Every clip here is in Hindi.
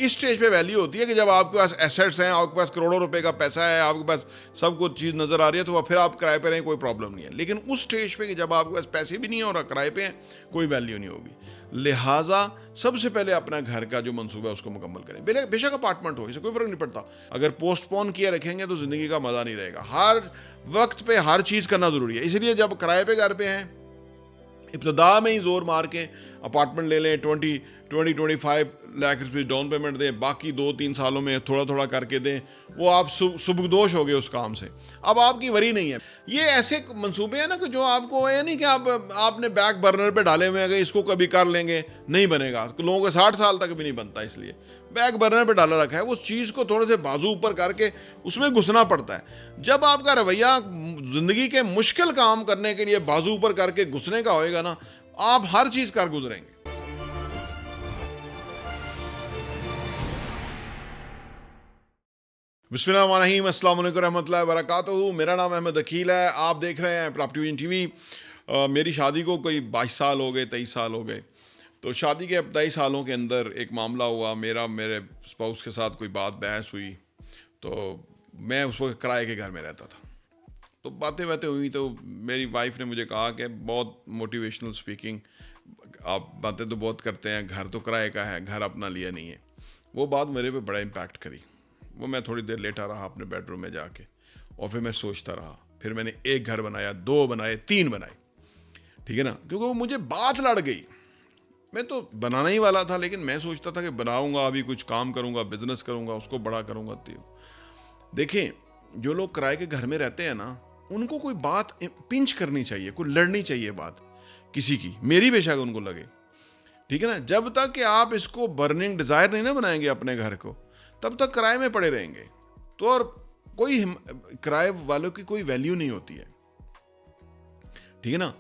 इस स्टेज पे वैल्यू होती है कि जब आपके पास एसेट्स हैं, आपके पास करोड़ों रुपए का पैसा है, आपके पास सब कुछ चीज़ नज़र आ रही है, तो फिर आप किराए पे रहें, कोई प्रॉब्लम नहीं है। लेकिन उस स्टेज पे कि जब आपके पास पैसे भी नहीं है और किराए पे हैं, कोई वैल्यू नहीं होगी। लिहाजा सबसे पहले अपना घर का जो मंसूबा है उसको मुकम्मल करें। बेशक अपार्टमेंट हो, इससे कोई फर्क नहीं पड़ता। अगर पोस्टपोन किए रखेंगे तो ज़िंदगी का मज़ा नहीं रहेगा। हर वक्त पे हर चीज़ करना ज़रूरी है। इसलिए जब किराए पे घर पे हैं, इब्तदा में ही जोर मार के अपार्टमेंट ले लें, 20-25 लाख रुपये डाउन पेमेंट दें, बाकी 2-3 सालों में थोड़ा थोड़ा करके दें, वो आप सुबकदोश हो गए उस काम से। अब आपकी वरी नहीं है। ये ऐसे मंसूबे हैं ना कि जो आपको ये नहीं कि आपने बैक बर्नर पे डाले हुए हैं कि इसको कभी कर लेंगे, नहीं बनेगा। लोगों को 60 साल तक भी नहीं बनता, इसलिए बैक बर्नर पे डाला रखा है। उस चीज़ को थोड़े से बाजू ऊपर करके उसमें घुसना पड़ता है। जब आपका रवैया ज़िंदगी के मुश्किल काम करने के लिए बाजू ऊपर करके घुसने का होएगा ना, आप हर चीज़ कर गुजरेंगे। बिस्मिल्लाहिर्रहमानिर्रहीम, अस्सलाम वालेकुम रहमतुल्लाहि व बरकातुहू। मेरा नाम अहमद अकील है। आप देख रहे हैं प्रॉपर्टी विजन टीवी। मेरी शादी को कोई 22 साल हो गए, 23 साल हो गए। तो शादी के इब्तदाई सालों के अंदर एक मामला हुआ, मेरे स्पाउस के साथ कोई बात बहस हुई। तो मैं उस वक्त किराए के घर में रहता था। तो बातें हुई तो मेरी वाइफ ने मुझे कहा कि बहुत मोटिवेशनल स्पीकिंग, आप बातें तो बहुत करते हैं, घर तो किराए का है, घर अपना लिया नहीं है। वो बात मेरे पे बड़ा इम्पैक्ट करी। वो मैं थोड़ी देर लेटा रहा अपने बेडरूम में जाके, और फिर मैं सोचता रहा। फिर मैंने एक घर बनाया, 2 बनाए, 3 बनाए, ठीक है ना, क्योंकि वो मुझे बात लड़ गई। मैं तो बनाना ही वाला था, लेकिन मैं सोचता था कि बनाऊंगा, अभी कुछ काम करूंगा, बिजनेस करूंगा, उसको बड़ा करूंगा। देखें, जो लोग किराए के घर में रहते हैं ना, उनको कोई बात पिंच करनी चाहिए, कोई लड़नी चाहिए बात किसी की, मेरी बेशक उनको लगे, ठीक है ना। जब तक कि आप इसको बर्निंग डिजायर नहीं ना बनाएंगे अपने घर को, तब तक किराए में पड़े रहेंगे। तो और कोई किराए वालों की कोई वैल्यू नहीं होती है, ठीक है ना।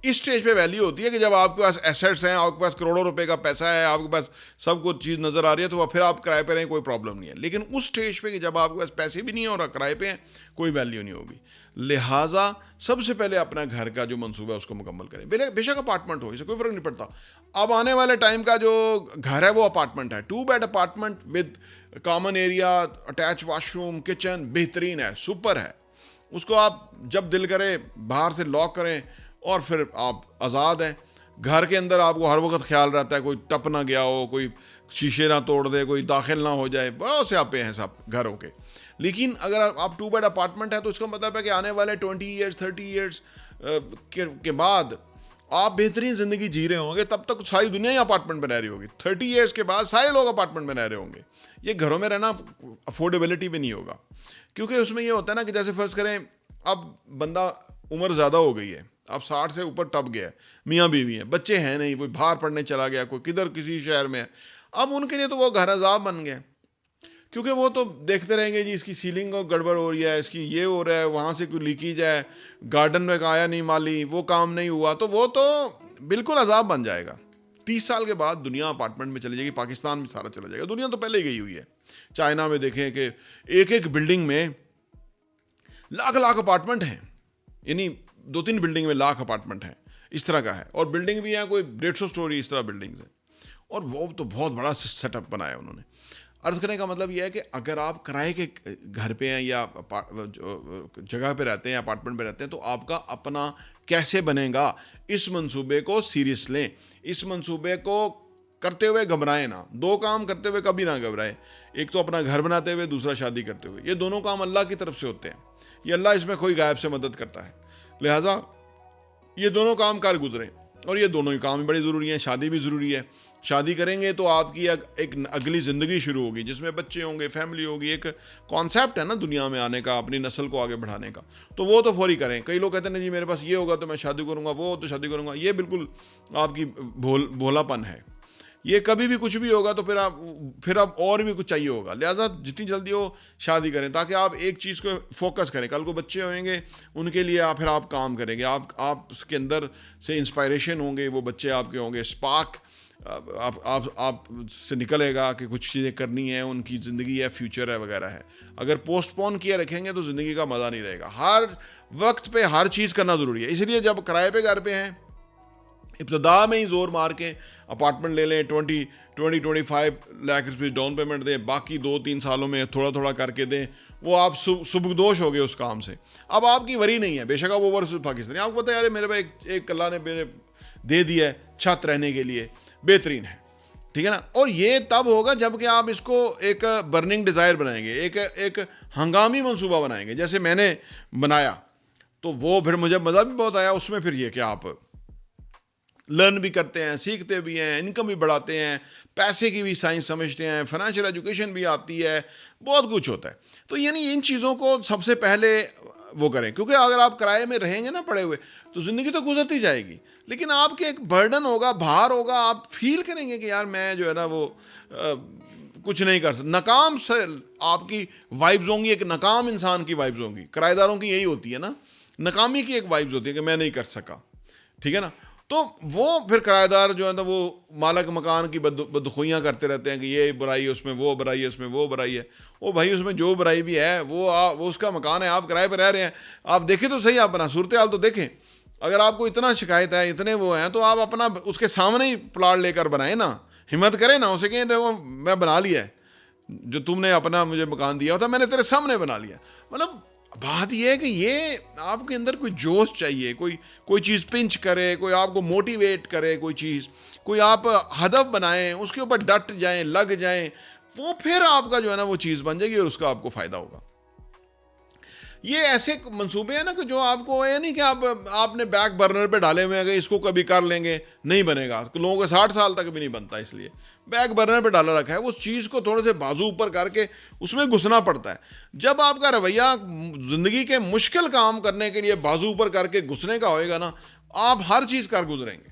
इस स्टेज पे वैल्यू होती है कि जब आपके पास एसेट्स हैं, आपके पास करोड़ों रुपए का पैसा है, आपके पास सब कुछ चीज़ नज़र आ रही है, तो फिर आप किराए पे रहें, कोई प्रॉब्लम नहीं है। लेकिन उस स्टेज पे कि जब आपके पास पैसे भी नहीं है और किराए पे हैं, कोई वैल्यू नहीं होगी। लिहाजा सबसे पहले अपना घर का जो मंसूबा है उसको मुकम्मल करें। बेशक अपार्टमेंट हो, इससे कोई फ़र्क नहीं पड़ता। अब आने वाले टाइम का जो घर है वो अपार्टमेंट है। 2 bed apartment with common area, attach washroom, kitchen, बेहतरीन है, सुपर है। उसको आप जब दिल करे बाहर से लॉक करें और फिर आप आज़ाद हैं। घर के अंदर आपको हर वक्त ख्याल रहता है कोई टप ना गया हो, कोई शीशे ना तोड़ दे, कोई दाखिल ना हो जाए। बहुत से आपे हैं सब घरों के। लेकिन अगर आप 2 बेड अपार्टमेंट है तो इसका मतलब है कि आने वाले 20 ईयर्स 30 ईयर्स के बाद आप बेहतरीन ज़िंदगी जी रहे होंगे। तब तक सारी दुनिया ही अपार्टमेंट बना रही होगी। 30 ईयर्स के बाद सारे लोग अपार्टमेंट बना रहे होंगे। ये घरों में रहना अफोर्डेबिलिटी भी नहीं होगा, क्योंकि उसमें ये होता है ना कि जैसे फ़र्ज़ करें अब बंदा उम्र ज़्यादा हो गई है, अब 60 से ऊपर टप गया है, मियाँ बीवी हैं, बच्चे हैं नहीं, कोई बाहर पढ़ने चला गया, कोई किधर किसी शहर में है। अब उनके लिए तो वो घर अज़ाब बन गया, क्योंकि वो तो देखते रहेंगे जी इसकी सीलिंग को गड़बड़ हो रही है, इसकी ये हो रहा है, वहाँ से कोई लीकेज है, गार्डन में आया नहीं माली, वो काम नहीं हुआ, तो वो तो बिल्कुल अज़ाब बन जाएगा। 30 साल के बाद दुनिया अपार्टमेंट में चली जाएगी। पाकिस्तान में सारा चला जाएगा। दुनिया तो पहले ही गई हुई है। चाइना में देखें कि एक बिल्डिंग में लाख अपार्टमेंट हैं, यानी 2-3 बिल्डिंग में लाख अपार्टमेंट हैं, इस तरह का है। और बिल्डिंग भी है कोई 150 स्टोरी, इस तरह बिल्डिंग्स हैं। और वो तो बहुत बड़ा सेटअप बनाया उन्होंने। अर्ज करने का मतलब यह है कि अगर आप किराए के घर पे हैं या जगह पे रहते हैं, अपार्टमेंट पे रहते हैं, तो आपका अपना कैसे बनेगा, इस मंसूबे को सीरियस लें। इस मंसूबे को करते हुए घबराएं ना। 2 काम करते हुए कभी ना घबराएं। एक तो अपना घर बनाते हुए, दूसरा शादी करते हुए। ये दोनों काम अल्लाह की तरफ से होते हैं। ये अल्लाह इसमें कोई गायब से मदद करता है। लिहाजा ये दोनों काम कर गुजरें, और ये दोनों ही काम भी बड़ी ज़रूरी हैं। शादी भी ज़रूरी है। शादी करेंगे तो आपकी एक अगली ज़िंदगी शुरू होगी, जिसमें बच्चे होंगे, फैमिली होगी। एक कॉन्सेप्ट है ना दुनिया में आने का, अपनी नस्ल को आगे बढ़ाने का, तो वो तो फौरी करें। कई लोग कहते हैं जी मेरे पास ये होगा तो मैं शादी करूँगा, वो तो शादी करूँगा। ये बिल्कुल आपकी भोलापन है। ये कभी भी कुछ भी होगा तो फिर आप और भी कुछ चाहिए होगा। लिहाजा जितनी जल्दी हो शादी करें, ताकि आप एक चीज़ को फोकस करें। कल को बच्चे होंगे, उनके लिए फिर आप काम करेंगे। आप उसके अंदर से इंस्पायरेशन होंगे, वो बच्चे आपके होंगे, स्पार्क आप से निकलेगा कि कुछ चीज़ें करनी है, उनकी ज़िंदगी है, फ्यूचर है, वगैरह है। अगर पोस्टपोन किए रखेंगे तो ज़िंदगी का मज़ा नहीं रहेगा। हर वक्त पे हर चीज़ करना ज़रूरी है। इसलिए जब किराए पे घर पे हैं, इब्तदा में ही जोर मार के अपार्टमेंट ले लें, 20-25 लाख रुपये डाउन पेमेंट दें, बाकी 2-3 सालों में थोड़ा थोड़ा करके दें, वो आप सुबकदोश हो गए उस काम से। अब आपकी वरी नहीं है, बेशक वो वर्सेस पाकिस्तानी, आपको पता है यार मेरे भाई एक अल्लाह ने मेरे दे दिया है छत रहने के लिए, बेहतरीन है, ठीक है ना। और ये तब होगा जबकि आप इसको एक बर्निंग डिज़ायर बनाएंगे, एक हंगामी मंसूबा बनाएंगे, जैसे मैंने बनाया। तो वो फिर मुझे मज़ा भी बहुत आया उसमें। फिर ये कि आप लर्न भी करते हैं, सीखते भी हैं, इनकम भी बढ़ाते हैं, पैसे की भी साइंस समझते हैं, फाइनेंशियल एजुकेशन भी आती है, बहुत कुछ होता है। तो यानी इन चीज़ों को सबसे पहले वो करें, क्योंकि अगर आप किराए में रहेंगे ना पड़े हुए, तो ज़िंदगी तो गुजरती जाएगी, लेकिन आपके एक बर्डन होगा, भार होगा, आप फील करेंगे कि यार मैं जो है ना वो कुछ नहीं कर सकता। नाकाम से आपकी वाइब्स होंगी, एक नाकाम इंसान की वाइब्स होंगी। किराएदारों की यही होती है ना, नाकामी की एक वाइब्स होती है कि मैं नहीं कर सका, ठीक है ना। तो वो फिर किराएदार जो है ना वो मालिक मकान की बदखुइयाँ करते रहते हैं कि ये बुराई है उसमें, वो बुराई है उसमें, वो बुराई है। ओ भाई, उसमें जो बुराई भी है वो उसका मकान है, आप किराए पर रह रहे हैं, आप देखें तो सही, आप अपना सूरत हाल तो देखें। अगर आपको इतना शिकायत है, इतने वो हैं, तो आप अपना उसके सामने ही प्लाट लेकर बनाए ना, हिम्मत करें ना, उसे कहें देखो मैं बना लिया है, जो तुमने अपना मुझे मकान दिया होता मैंने तेरे सामने बना लिया। मतलब बात यह है कि ये आपके अंदर कोई जोश चाहिए, कोई चीज़ पिंच करे, कोई आपको मोटिवेट करे, कोई चीज़, कोई आप हदफ बनाएं, उसके ऊपर डट जाएं, लग जाएं, वो फिर आपका जो है ना वो चीज़ बन जाएगी और उसका आपको फ़ायदा होगा। ये ऐसे मंसूबे हैं ना कि जो आपको ये नहीं कि आपने बैक बर्नर पे डाले हुए हैं कि इसको कभी कर लेंगे, नहीं बनेगा। लोगों को 60 साल तक भी नहीं बनता, इसलिए बैक बर्नर पे डाला रखा है। उस चीज़ को थोड़े से बाजू ऊपर करके उसमें घुसना पड़ता है। जब आपका रवैया ज़िंदगी के मुश्किल काम करने के लिए बाजू ऊपर करके घुसने का होएगा ना, आप हर चीज़ कर गुजरेंगे,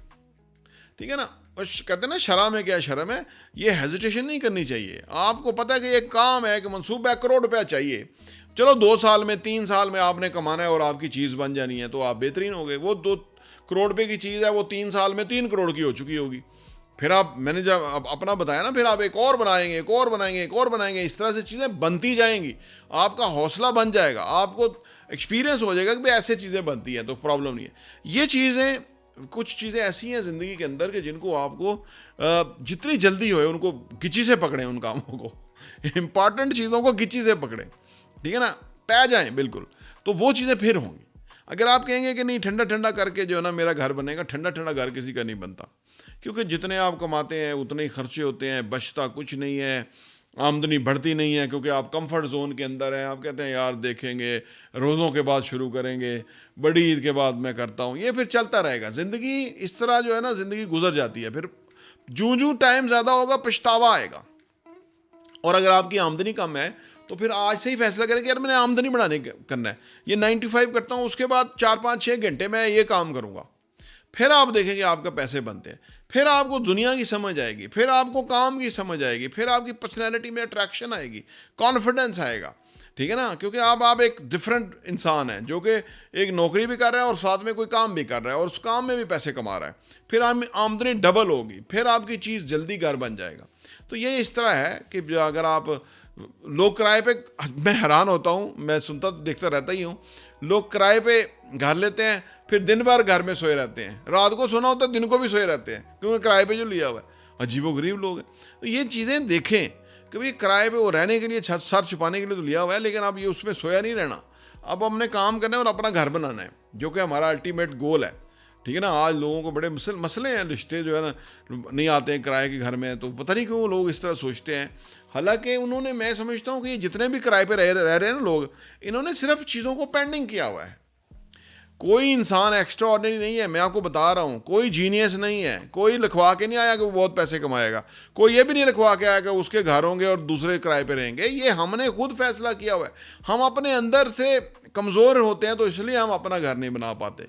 ठीक है ना। और कहते हैं ना शर्म है, क्या शर्म है, ये हेजिटेशन नहीं करनी चाहिए। आपको पता है कि एक काम है कि मनसूबा करोड़ रुपया चाहिए, चलो 2 साल में 3 साल में आपने कमाना है और आपकी चीज़ बन जानी है, तो आप बेहतरीन हो गए। वो 2 करोड़ रुपये की चीज़ है, वो 3 साल में 3 करोड़ की हो चुकी होगी। फिर आप, मैंने जब अपना बताया ना, फिर आप एक और बनाएंगे, एक और बनाएंगे, एक और बनाएंगे, इस तरह से चीज़ें बनती जाएंगी। आपका हौसला बन जाएगा, आपको एक्सपीरियंस हो जाएगा कि भाई ऐसे चीज़ें बनती हैं, तो प्रॉब्लम नहीं है। ये चीज़ें, कुछ चीज़ें ऐसी हैं ज़िंदगी के अंदर कि जिनको आपको जितनी जल्दी हो उनको गिची से पकड़ें, उन कामों को, इंपॉर्टेंट चीज़ों को गिची से पकड़ें, ठीक है ना, पै जाएं बिल्कुल, तो वो चीज़ें फिर होंगी। अगर आप कहेंगे कि नहीं ठंडा ठंडा करके जो है ना मेरा घर बनेगा, ठंडा ठंडा घर किसी का नहीं बनता, क्योंकि जितने आप कमाते हैं उतने ही खर्चे होते हैं, बचता कुछ नहीं है, आमदनी बढ़ती नहीं है, क्योंकि आप कंफर्ट जोन के अंदर हैं। आप कहते हैं यार देखेंगे, रोज़ों के बाद शुरू करेंगे, बड़ी ईद के बाद मैं करता हूँ, ये फिर चलता रहेगा। ज़िंदगी इस तरह जो है ना ज़िंदगी गुजर जाती है। फिर जूं जूं टाइम ज़्यादा होगा पछतावा आएगा। और अगर आपकी आमदनी कम है तो फिर आज से ही फैसला करें कि यार मैंने आमदनी बढ़ाने करना है, ये 9 to 5 करता हूँ, उसके बाद 4-5-6 घंटे मैं ये काम करूँगा। फिर आप देखेंगे आपका पैसे बनते हैं, फिर आपको दुनिया की समझ आएगी, फिर आपको काम की समझ आएगी, फिर आपकी पर्सनैलिटी में अट्रैक्शन आएगी, कॉन्फिडेंस आएगा, ठीक है ना। क्योंकि आप एक डिफरेंट इंसान हैं जो कि एक नौकरी भी कर रहा है और साथ में कोई काम भी कर रहा है और उस काम में भी पैसे कमा रहा है, फिर आमदनी डबल होगी, फिर आपकी चीज़ जल्दी घर बन जाएगा। तो ये इस तरह है कि अगर आप लोग किराए पे, मैं हैरान होता हूँ, मैं सुनता तो देखता रहता ही हूँ, लोग किराए पे घर लेते हैं, फिर दिन भर घर में सोए रहते हैं, रात को सोना होता है, दिन को भी सोए रहते हैं, क्योंकि किराए पे जो लिया हुआ है। अजीबोगरीब लोग हैं। तो ये चीज़ें देखें कि भाई किराए पे वो रहने के लिए, छत सर छुपाने के लिए तो लिया हुआ है, लेकिन अब ये उसमें सोया नहीं रहना, अब हमने काम करना है और अपना घर बनाना है, जो कि हमारा अल्टीमेट गोल है, ठीक है ना। आज लोगों को बड़े मसले हैं, रिश्ते जो है ना नहीं आते हैं किराए के घर में, तो पता नहीं क्यों लोग इस तरह सोचते हैं। हालांकि उन्होंने, मैं समझता हूँ कि जितने भी किराए पे रह रहे हैं ना लोग, इन्होंने सिर्फ चीज़ों को पेंडिंग किया हुआ है। कोई इंसान एक्स्ट्रा ऑर्डिनरी नहीं है, मैं आपको बता रहा हूँ, कोई जीनियस नहीं है, कोई लिखवा के नहीं आया कि वो बहुत पैसे कमाएगा, कोई ये भी नहीं लिखवा के आया कि उसके घर होंगे और दूसरे किराए पे रहेंगे। ये हमने खुद फैसला किया हुआ है। हम अपने अंदर से कमज़ोर होते हैं तो इसलिए हम अपना घर नहीं बना पाते।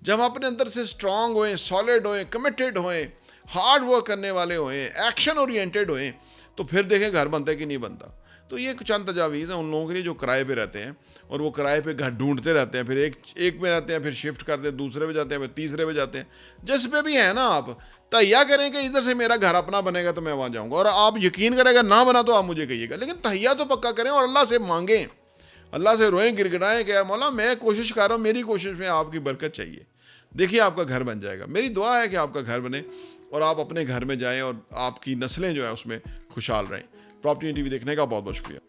जब अपने अंदर से स्ट्रांग होएं, सॉलिड होएं, कमिटेड होएं, हार्ड वर्क करने वाले होएं, एक्शन ओरिएंटेड होएं, तो फिर देखें घर बनता है कि नहीं बनता। तो ये कुछ चंद तजावीज़ हैं उन लोगों के लिए जो किराए पे रहते हैं और वो किराए पे घर ढूंढते रहते हैं, फिर एक में रहते हैं, फिर शिफ्ट करते हैं, दूसरे पे जाते हैं, फिर तीसरे पे जाते हैं। जिस पे भी है ना, आप तहिया करें कि इधर से मेरा घर अपना बनेगा तो मैं वहाँ जाऊँगा, और आप यकीन करेगा ना बना तो आप मुझे कहिएगा, लेकिन तहिया तो पक्का करें और अल्लाह से मांगें, अल्लाह से रोएं, गिड़गिड़ाएं कि मौला मैं कोशिश कर रहा हूँ, मेरी कोशिश में आपकी बरकत चाहिए, देखिए आपका घर बन जाएगा। मेरी दुआ है कि आपका घर बने, और आप अपने घर में जाएं और आपकी नस्लें जो है उसमें खुशहाल रहें। प्रॉपर्टी टीवी देखने का बहुत बहुत शुक्रिया।